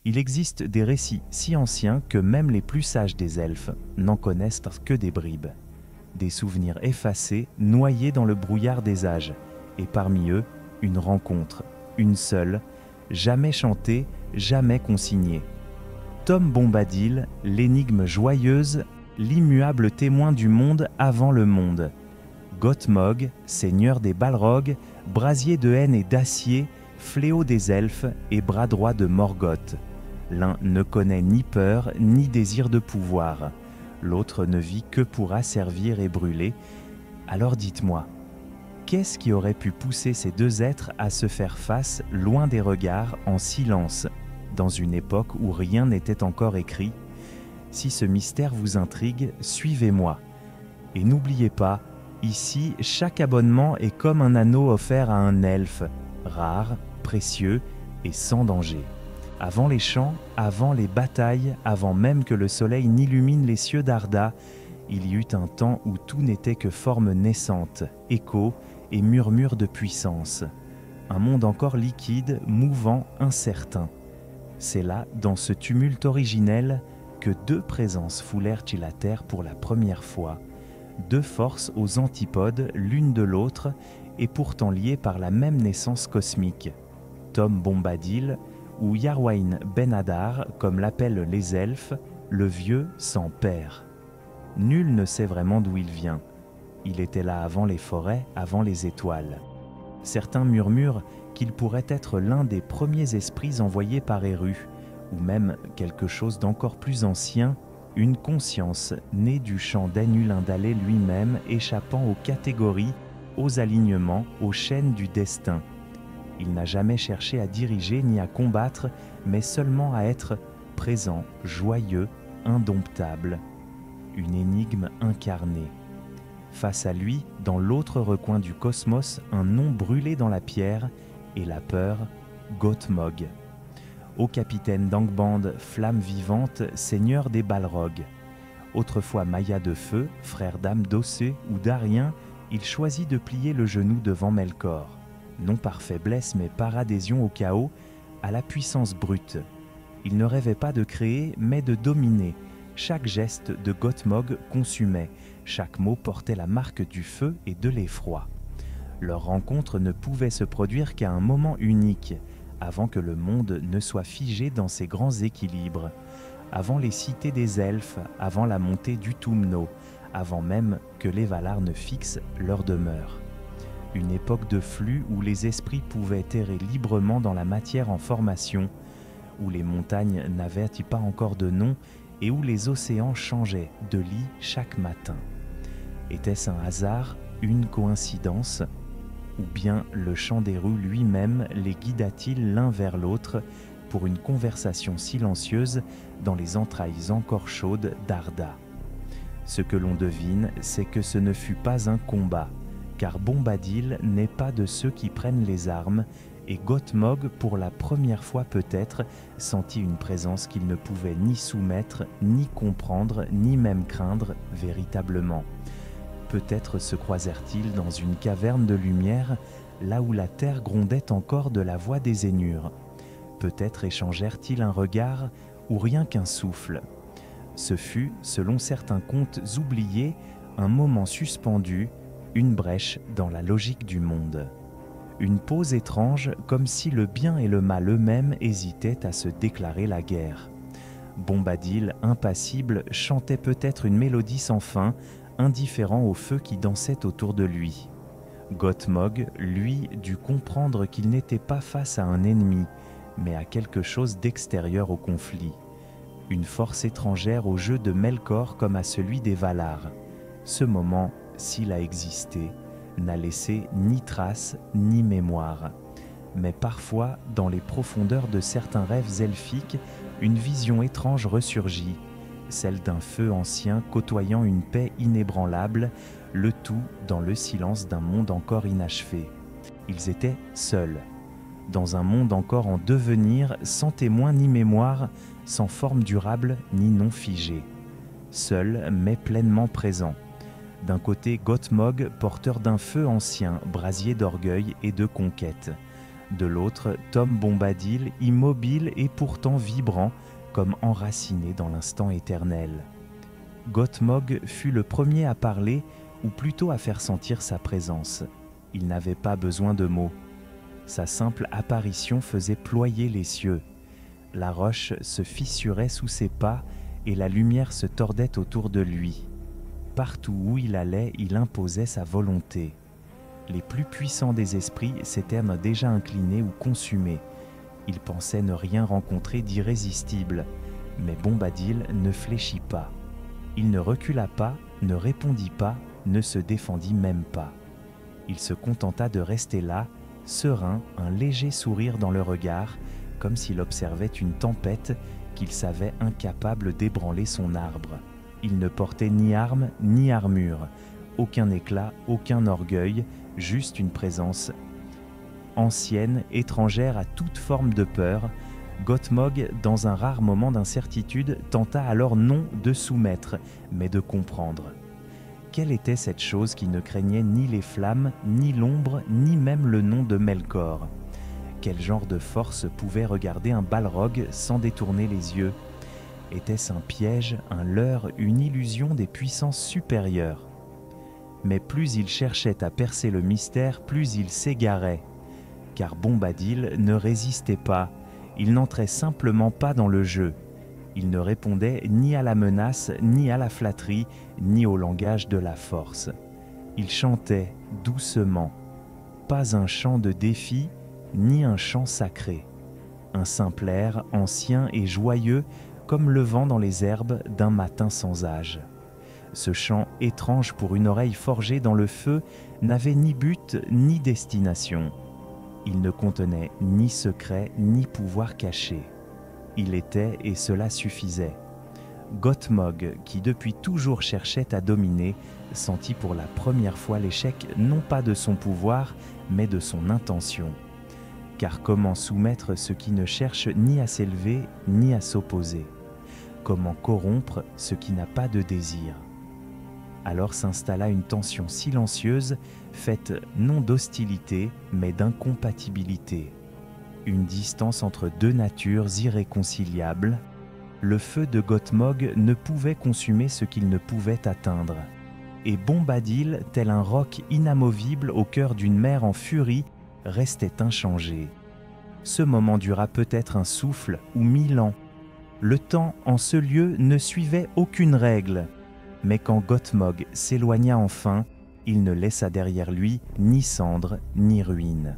Il existe des récits si anciens que même les plus sages des elfes n'en connaissent que des bribes. Des souvenirs effacés, noyés dans le brouillard des âges, et parmi eux, une rencontre, une seule, jamais chantée, jamais consignée. Tom Bombadil, l'énigme joyeuse, l'immuable témoin du monde avant le monde. Gothmog, seigneur des Balrogs, brasier de haine et d'acier, fléau des elfes et bras droit de Morgoth. L'un ne connaît ni peur ni désir de pouvoir. L'autre ne vit que pour asservir et brûler. Alors dites-moi, qu'est-ce qui aurait pu pousser ces deux êtres à se faire face, loin des regards, en silence, dans une époque où rien n'était encore écrit? Si ce mystère vous intrigue, suivez-moi. Et n'oubliez pas, ici, chaque abonnement est comme un anneau offert à un elfe, rare, précieux et sans danger. Avant les chants, avant les batailles, avant même que le soleil n'illumine les cieux d'Arda, il y eut un temps où tout n'était que forme naissante, écho et murmure de puissance. Un monde encore liquide, mouvant, incertain. C'est là, dans ce tumulte originel, que deux présences foulèrent-ils la terre pour la première fois, deux forces aux antipodes l'une de l'autre et pourtant liées par la même naissance cosmique. Tom Bombadil ou Iarwain Ben-Hadar, comme l'appellent les elfes, le vieux sans père. Nul ne sait vraiment d'où il vient. Il était là avant les forêts, avant les étoiles. Certains murmurent qu'il pourrait être l'un des premiers esprits envoyés par Eru, ou même quelque chose d'encore plus ancien, une conscience née du chant d'Anulindalé lui-même, échappant aux catégories, aux alignements, aux chaînes du destin. Il n'a jamais cherché à diriger ni à combattre, mais seulement à être présent, joyeux, indomptable. Une énigme incarnée. Face à lui, dans l'autre recoin du cosmos, un nom brûlé dans la pierre, et la peur, Gothmog. Ô capitaine d'Angband, flamme vivante, seigneur des Balrogs. Autrefois Maïa de feu, frère d'âme d'Ossé ou d'Arien, il choisit de plier le genou devant Melkor, non par faiblesse mais par adhésion au chaos, à la puissance brute. Il ne rêvait pas de créer, mais de dominer. Chaque geste de Gothmog consumait, chaque mot portait la marque du feu et de l'effroi. Leur rencontre ne pouvait se produire qu'à un moment unique, avant que le monde ne soit figé dans ses grands équilibres, avant les cités des elfes, avant la montée du Tumno, avant même que les Valar ne fixent leur demeure. Une époque de flux où les esprits pouvaient errer librement dans la matière en formation, où les montagnes n'avaient pas encore de nom et où les océans changeaient de lit chaque matin. Était-ce un hasard, une coïncidence ? Ou bien le chant des rues lui-même les guida-t-il l'un vers l'autre pour une conversation silencieuse dans les entrailles encore chaudes d'Arda. Ce que l'on devine, c'est que ce ne fut pas un combat, car Bombadil n'est pas de ceux qui prennent les armes, et Gothmog, pour la première fois peut-être, sentit une présence qu'il ne pouvait ni soumettre, ni comprendre, ni même craindre véritablement. Peut-être se croisèrent-ils dans une caverne de lumière, là où la terre grondait encore de la voix des Ainur. Peut-être échangèrent-ils un regard ou rien qu'un souffle. Ce fut, selon certains contes oubliés, un moment suspendu, une brèche dans la logique du monde. Une pause étrange, comme si le bien et le mal eux-mêmes hésitaient à se déclarer la guerre. Bombadil, impassible, chantait peut-être une mélodie sans fin, indifférent au feu qui dansait autour de lui. Gothmog, lui, dut comprendre qu'il n'était pas face à un ennemi, mais à quelque chose d'extérieur au conflit. Une force étrangère au jeu de Melkor comme à celui des Valar. Ce moment, s'il a existé, n'a laissé ni trace ni mémoire. Mais parfois, dans les profondeurs de certains rêves elfiques, une vision étrange ressurgit, celle d'un feu ancien côtoyant une paix inébranlable, le tout dans le silence d'un monde encore inachevé. Ils étaient seuls, dans un monde encore en devenir, sans témoin ni mémoire, sans forme durable ni non figée. Seuls, mais pleinement présents. D'un côté, Gothmog, porteur d'un feu ancien, brasier d'orgueil et de conquête. De l'autre, Tom Bombadil, immobile et pourtant vibrant, comme enraciné dans l'instant éternel. Gottmog fut le premier à parler, ou plutôt à faire sentir sa présence. Il n'avait pas besoin de mots. Sa simple apparition faisait ployer les cieux. La roche se fissurait sous ses pas et la lumière se tordait autour de lui. Partout où il allait, il imposait sa volonté. Les plus puissants des esprits s'étaient déjà inclinés ou consumés. Ils pensaient ne rien rencontrer d'irrésistible, mais Bombadil ne fléchit pas. Il ne recula pas, ne répondit pas, ne se défendit même pas. Il se contenta de rester là, serein, un léger sourire dans le regard, comme s'il observait une tempête qu'il savait incapable d'ébranler son arbre. Il ne portait ni arme ni armure, aucun éclat, aucun orgueil, juste une présence ancienne, étrangère à toute forme de peur. Gottmog, dans un rare moment d'incertitude, tenta alors non de soumettre, mais de comprendre. Quelle était cette chose qui ne craignait ni les flammes, ni l'ombre, ni même le nom de Melkor? Quel genre de force pouvait regarder un Balrog sans détourner les yeux? Était-ce un piège, un leurre, une illusion des puissances supérieures? Mais plus il cherchait à percer le mystère, plus il s'égarait. Car Bombadil ne résistait pas, il n'entrait simplement pas dans le jeu. Il ne répondait ni à la menace, ni à la flatterie, ni au langage de la force. Il chantait doucement, pas un chant de défi, ni un chant sacré. Un simple air ancien et joyeux, comme le vent dans les herbes d'un matin sans âge. Ce chant étrange pour une oreille forgée dans le feu n'avait ni but ni destination. Il ne contenait ni secret ni pouvoir caché. Il était, et cela suffisait. Gottmog, qui depuis toujours cherchait à dominer, sentit pour la première fois l'échec non pas de son pouvoir, mais de son intention. Car comment soumettre ce qui ne cherche ni à s'élever ni à s'opposer? Comment corrompre ce qui n'a pas de désir? Alors s'installa une tension silencieuse, faite non d'hostilité, mais d'incompatibilité. Une distance entre deux natures irréconciliables. Le feu de Gottmog ne pouvait consumer ce qu'il ne pouvait atteindre. Et Bombadil, tel un roc inamovible au cœur d'une mer en furie, restait inchangé. Ce moment dura peut-être un souffle ou 1000 ans. Le temps en ce lieu ne suivait aucune règle. Mais quand Gottmog s'éloigna enfin, il ne laissa derrière lui ni cendre ni ruine.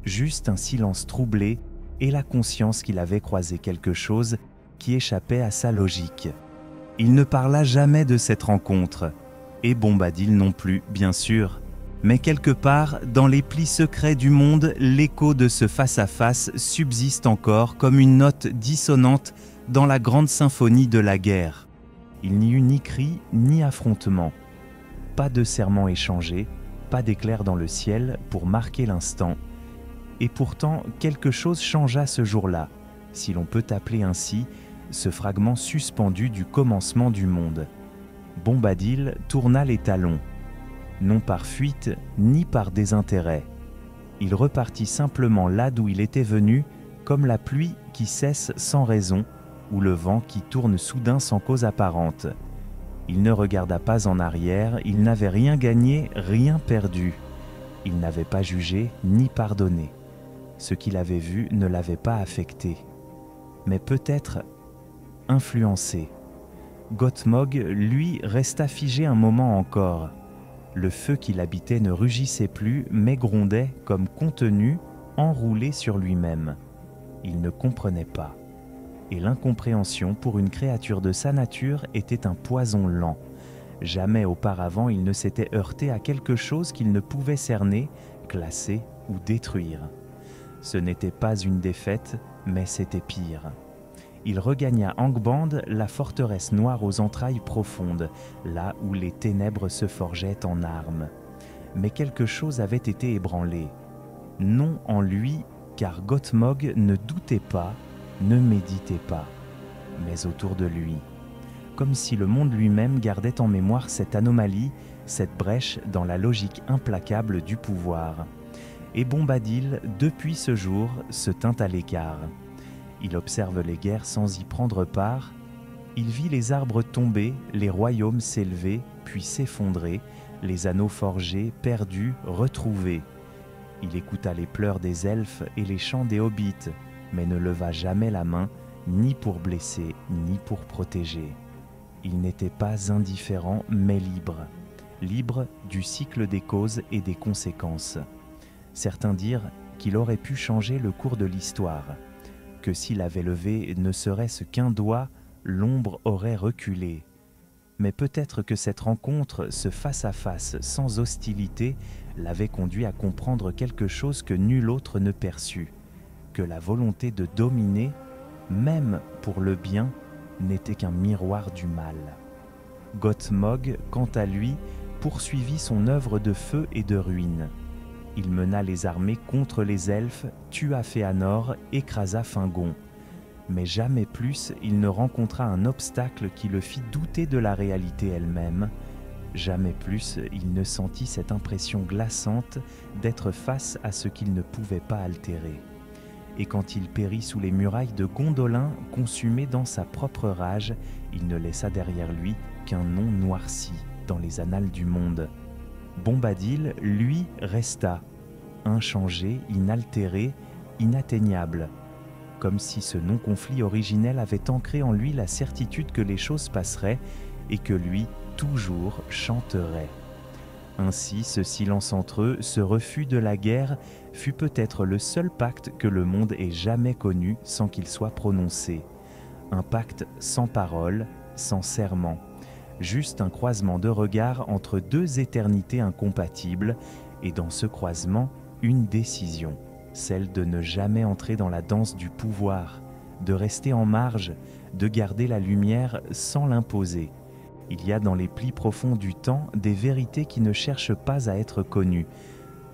Juste un silence troublé et la conscience qu'il avait croisé quelque chose qui échappait à sa logique. Il ne parla jamais de cette rencontre, et Bombadil non plus, bien sûr. Mais quelque part, dans les plis secrets du monde, l'écho de ce face-à-face subsiste encore comme une note dissonante dans la grande symphonie de la guerre. Il n'y eut ni cri, ni affrontement. Pas de serments échangés, pas d'éclairs dans le ciel pour marquer l'instant. Et pourtant, quelque chose changea ce jour-là, si l'on peut appeler ainsi ce fragment suspendu du commencement du monde. Bombadil tourna les talons, non par fuite ni par désintérêt. Il repartit simplement là d'où il était venu, comme la pluie qui cesse sans raison, ou le vent qui tourne soudain sans cause apparente. Il ne regarda pas en arrière, il n'avait rien gagné, rien perdu. Il n'avait pas jugé ni pardonné. Ce qu'il avait vu ne l'avait pas affecté, mais peut-être influencé. Gottmog, lui, resta figé un moment encore. Le feu qui l'habitait ne rugissait plus, mais grondait comme contenu, enroulé sur lui-même. Il ne comprenait pas. Et l'incompréhension, pour une créature de sa nature, était un poison lent. Jamais auparavant il ne s'était heurté à quelque chose qu'il ne pouvait cerner, classer ou détruire. Ce n'était pas une défaite, mais c'était pire. Il regagna Angband, la forteresse noire aux entrailles profondes, là où les ténèbres se forgeaient en armes. Mais quelque chose avait été ébranlé. Non en lui, car Gottmog ne doutait pas, ne méditait pas, mais autour de lui. Comme si le monde lui-même gardait en mémoire cette anomalie, cette brèche dans la logique implacable du pouvoir. et Bombadil, depuis ce jour, se tint à l'écart. Il observe les guerres sans y prendre part. Il vit les arbres tomber, les royaumes s'élever, puis s'effondrer, les anneaux forgés, perdus, retrouvés. Il écouta les pleurs des elfes et les chants des hobbits, mais ne leva jamais la main, ni pour blesser, ni pour protéger. Il n'était pas indifférent, mais libre. Libre du cycle des causes et des conséquences. Certains dirent qu'il aurait pu changer le cours de l'histoire, que s'il avait levé ne serait-ce qu'un doigt, l'ombre aurait reculé. Mais peut-être que cette rencontre, ce face-à-face sans hostilité, l'avait conduit à comprendre quelque chose que nul autre ne perçut, que la volonté de dominer, même pour le bien, n'était qu'un miroir du mal. Gothmog, quant à lui, poursuivit son œuvre de feu et de ruine. Il mena les armées contre les elfes, tua Féanor, écrasa Fingon. Mais jamais plus il ne rencontra un obstacle qui le fit douter de la réalité elle-même. Jamais plus il ne sentit cette impression glaçante d'être face à ce qu'il ne pouvait pas altérer. Et quand il périt sous les murailles de Gondolin, consumé dans sa propre rage, il ne laissa derrière lui qu'un nom noirci dans les annales du monde. Bombadil, lui, resta, inchangé, inaltéré, inatteignable, comme si ce non-conflit originel avait ancré en lui la certitude que les choses passeraient et que lui, toujours, chanterait. Ainsi, ce silence entre eux, ce refus de la guerre, fut peut-être le seul pacte que le monde ait jamais connu sans qu'il soit prononcé. Un pacte sans parole, sans serment. Juste un croisement de regards entre deux éternités incompatibles, et dans ce croisement, une décision, celle de ne jamais entrer dans la danse du pouvoir, de rester en marge, de garder la lumière sans l'imposer. Il y a dans les plis profonds du temps des vérités qui ne cherchent pas à être connues,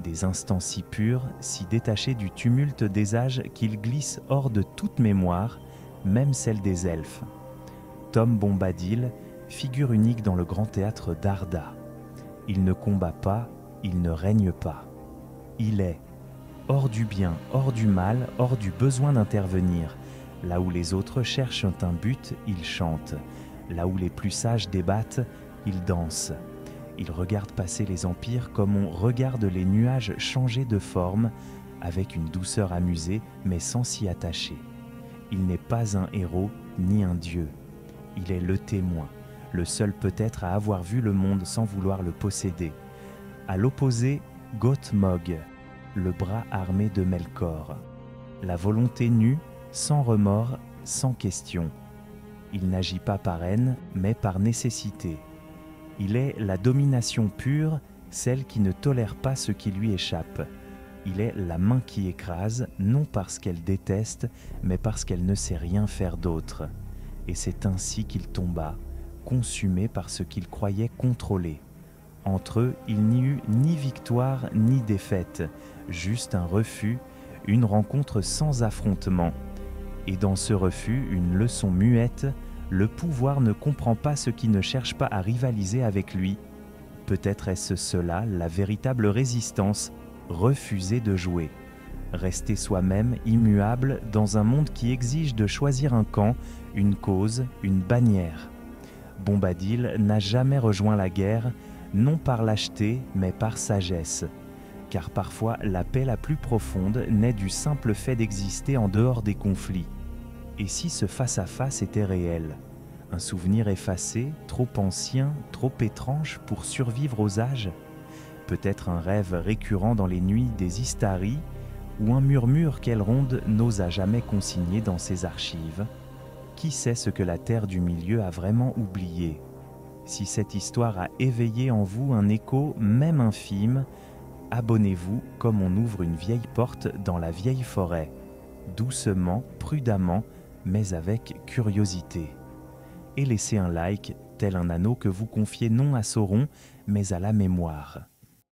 des instants si purs, si détachés du tumulte des âges qu'ils glissent hors de toute mémoire, même celle des elfes. Tom Bombadil, figure unique dans le grand théâtre d'Arda. Il ne combat pas, il ne règne pas. Il est, hors du bien, hors du mal, hors du besoin d'intervenir. Là où les autres cherchent un but, il chante. Là où les plus sages débattent, il danse. Il regarde passer les empires comme on regarde les nuages changer de forme, avec une douceur amusée, mais sans s'y attacher. Il n'est pas un héros, ni un dieu. Il est le témoin, le seul peut-être à avoir vu le monde sans vouloir le posséder. À l'opposé, Gothmog, le bras armé de Melkor. La volonté nue, sans remords, sans question. Il n'agit pas par haine, mais par nécessité. Il est la domination pure, celle qui ne tolère pas ce qui lui échappe. Il est la main qui écrase, non parce qu'elle déteste, mais parce qu'elle ne sait rien faire d'autre. Et c'est ainsi qu'il tomba, consumé par ce qu'il croyait contrôler. Entre eux, il n'y eut ni victoire ni défaite, juste un refus, une rencontre sans affrontement. Et dans ce refus, une leçon muette, le pouvoir ne comprend pas ce qui ne cherche pas à rivaliser avec lui. Peut-être est-ce cela la véritable résistance, refuser de jouer. Rester soi-même immuable dans un monde qui exige de choisir un camp, une cause, une bannière. Bombadil n'a jamais rejoint la guerre, non par lâcheté, mais par sagesse. Car parfois, la paix la plus profonde naît du simple fait d'exister en dehors des conflits. Et si ce face-à-face était réel? Un souvenir effacé, trop ancien, trop étrange pour survivre aux âges? Peut-être un rêve récurrent dans les nuits des Istari, ou un murmure qu'Elrond n'osa jamais consigner dans ses archives? Qui sait ce que la Terre du Milieu a vraiment oublié? Si cette histoire a éveillé en vous un écho, même infime, abonnez-vous comme on ouvre une vieille porte dans la vieille forêt, doucement, prudemment, mais avec curiosité. Et laissez un like, tel un anneau que vous confiez non à Sauron, mais à la mémoire.